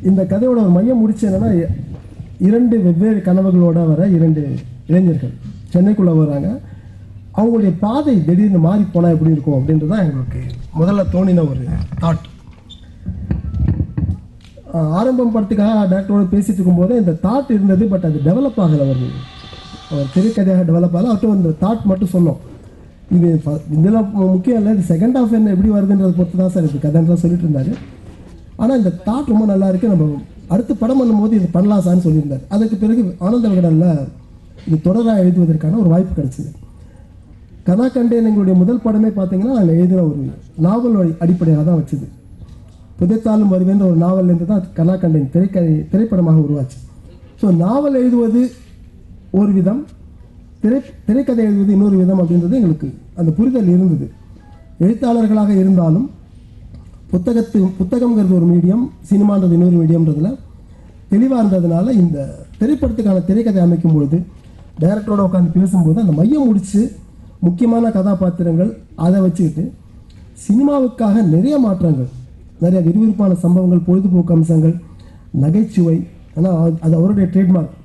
இந்த கதையோட ஒரு மையம் முடிச்சு என்னன்னா, 2 வெவ்வேறு கனவுகளோட வர 2 இளைஞர்கள் சென்னைக்குள்ளே வராங்க. அவங்களுடைய பாதை திடீர்னு மாறி போனால் எப்படி இருக்கும் அப்படின்றது தான் எங்களுக்கு முதல்ல தோணின ஒரு தாட். ஆரம்பம் படத்துக்காக டேரக்டரோடு பேசிகிட்டு இருக்கும்போது இந்த தாட் இருந்தது. பட் அது டெவலப் ஆகலை. அவர் திரைக்கதையாக டெவலப் ஆகலை. அவர்கிட்ட இந்த தாட் மட்டும் சொன்னோம். இது இதெல்லாம் முக்கியம் இல்லை, இது செகண்ட் ஹாஃப் என்ன எப்படி வருதுன்றதை பொறுத்து தான் சார் இது கதைன்றதான் சொல்லிட்டு இருந்தார். ஆனால் இந்த தாட் ரொம்ப நல்லா இருக்குது, நம்ம அடுத்து படம் பண்ணும்போது இது பண்ணலாம் சார்னு சொல்லியிருந்தார். அதுக்கு பிறகு ஆனந்த விகடனில் இது தொடராக எழுதுவதற்கான ஒரு வாய்ப்பு கிடைச்சிது. கனாகண்டேன் எங்களுடைய முதல் படமே பார்த்தீங்கன்னா நாங்கள் எழுதின ஒரு நாவல் அடிப்படையாக தான் வச்சுது. புதைத்தாலும் வருவேன்ற ஒரு நாவல்லேருந்து தான் கனாகண்டேன் திரைப்படமாக உருவாச்சு. ஸோ நாவல் எழுதுவது ஒரு விதம், திரைக்கதை எழுதுவது இன்னொரு விதம் அப்படின்றது எங்களுக்கு அந்த புரிதல் இருந்தது. எழுத்தாளர்களாக இருந்தாலும் புத்தகம்ங்கிறது ஒரு மீடியம், சினிமான்றது இன்னொரு மீடியம்ன்றதுல தெளிவாக இருந்ததுனால இந்த திரைப்படத்துக்கான திரைக்கதை அமைக்கும் பொழுது டைரக்டரோட உட்காந்து பேசும்போது அந்த மையம் முடித்து முக்கியமான கதாபாத்திரங்கள் அதை வச்சுக்கிட்டு சினிமாவுக்காக நிறைய மாற்றங்கள், நிறைய விறுவிறுப்பான சம்பவங்கள், பொழுதுபோக்கு அம்சங்கள், நகைச்சுவை. ஆனால் அது அவருடைய ட்ரேட்மார்க்.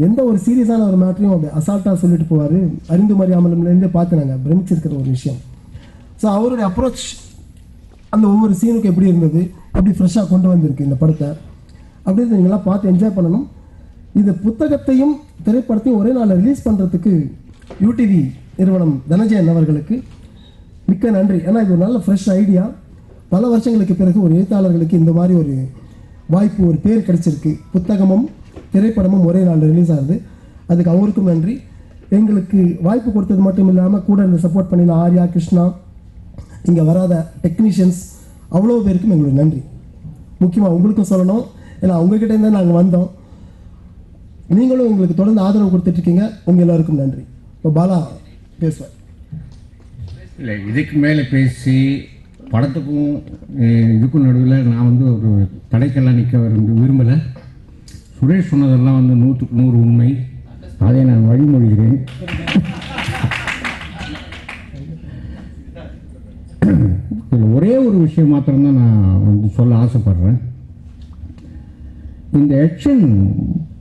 எந்த ஒரு சீரியஸான ஒரு மேட்டரையும் அப்படி அசால்ட்டாக சொல்லிட்டு போவார். அறிந்து மறியாமலேருந்தே பார்த்து நாங்கள் பிரமிச்சிருக்கிற ஒரு விஷயம். ஸோ அவருடைய அப்ரோச் அந்த ஒவ்வொரு சீனுக்கும் எப்படி இருந்தது, எப்படி ஃப்ரெஷ்ஷாக கொண்டு வந்திருக்கு இந்த படத்தை அப்படின்னு நீங்களாம் பார்த்து என்ஜாய் பண்ணணும். இந்த புத்தகத்தையும் திரைப்படத்தையும் ஒரே நாளில் ரிலீஸ் பண்ணுறதுக்கு யூடிவி நிறுவனம் தனஞ்சயன் அவர்களுக்கு மிக்க நன்றி. ஏன்னா இது ஒரு நல்ல ஃப்ரெஷ் ஐடியா. பல வருஷங்களுக்கு பிறகு ஒரு எழுத்தாளர்களுக்கு இந்த மாதிரி ஒரு வாய்ப்பு, ஒரு பேர் கிடைச்சிருக்கு. புத்தகமும் திரைப்படமும் ஒரே நாளில் ரிலீஸ் ஆகுது. அதுக்கு அவருக்கும் நன்றி. எங்களுக்கு வாய்ப்பு கொடுத்தது மட்டும் இல்லாமல் கூட இந்த சப்போர்ட் பண்ணின ஆர்யா, கிருஷ்ணா, இங்கே வராத டெக்னீஷியன்ஸ் அவ்வளோ பேருக்கும் எங்களுக்கு நன்றி. முக்கியமாக உங்களுக்கும் சொல்லணும், ஏன்னா உங்ககிட்ட இருந்தால் நாங்கள் வந்தோம். நீங்களும் எங்களுக்கு தொடர்ந்து ஆதரவு கொடுத்துட்ருக்கீங்க. உங்கள் எல்லாருக்கும் நன்றி. இப்போ பாலா பேசுவேன். இல்லை, இதுக்கு மேலே பேசி படத்துக்கும் இதுக்கும் நடுவில் நான் வந்து ஒரு தடைக்கெல்லாம் நிற்க விரும்பலை. சுரேஷ் சொன்னதெல்லாம் வந்து 100க்கு 100 உண்மை. அதை நான் வழிமொழிகிறேன். இதில் ஒரே ஒரு விஷயம் மாத்திரம்தான் நான் வந்து சொல்ல ஆசைப்படுறேன். இந்த ஆக்ஷன்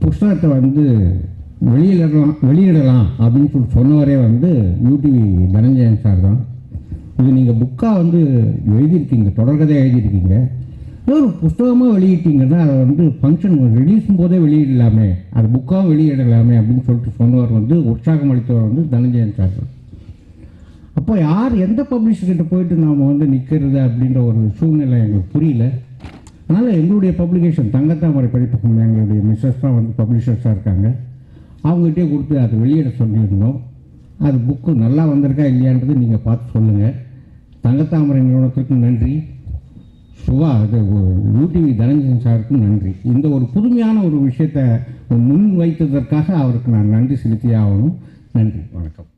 புஸ்தகத்தை வந்து வெளியிடலாம் அப்படின்னு சொன்னவரே வந்து யூடிவி தனஞ்சயன் சார் தான். இது நீங்கள் புக்காக வந்து எழுதியிருக்கீங்க, தொடர்கதையாக எழுதியிருக்கீங்க. ஒரு புஸ்தகமாக வெளியிட்டீங்கன்னா அதை வந்து ஃபங்க்ஷன் ரிலீஸும் போதே வெளியிடலாமே, அது புக்காக வெளியிடலாமே அப்படின்னு சொல்லிட்டு சொன்னவர் வந்து உற்சாகம் அளித்தவர் வந்து தனஞ்சயன் சார் தான். அப்போ யார் எந்த பப்ளிஷர்கிட்ட போயிட்டு நாம் வந்து நிற்கிறது அப்படின்ற ஒரு சூழ்நிலை எங்களுக்கு புரியல. அதனால் எங்களுடைய பப்ளிகேஷன் தங்கத்தாமரை படிப்புக்கும் எங்களுடைய மிஸ்ஸஸ் தான் வந்து பப்ளிஷர்ஸாக இருக்காங்க. அவங்ககிட்டே கொடுத்து அதை வெளியிட சொல்லியிருந்தோம். அது புக்கு நல்லா வந்திருக்கா இல்லையான்றது நீங்கள் பார்த்து சொல்லுங்கள். தங்கத்தாமரை நிறுவனத்திற்கும் நன்றி, சுவா இது யூடிவி தனஞ்சயன் சாருக்கும் நன்றி. இந்த ஒரு புதுமையான ஒரு விஷயத்தை முன் வைத்ததற்காக அவருக்கு நான் நன்றி செலுத்தியே ஆகணும். நன்றி, வணக்கம்.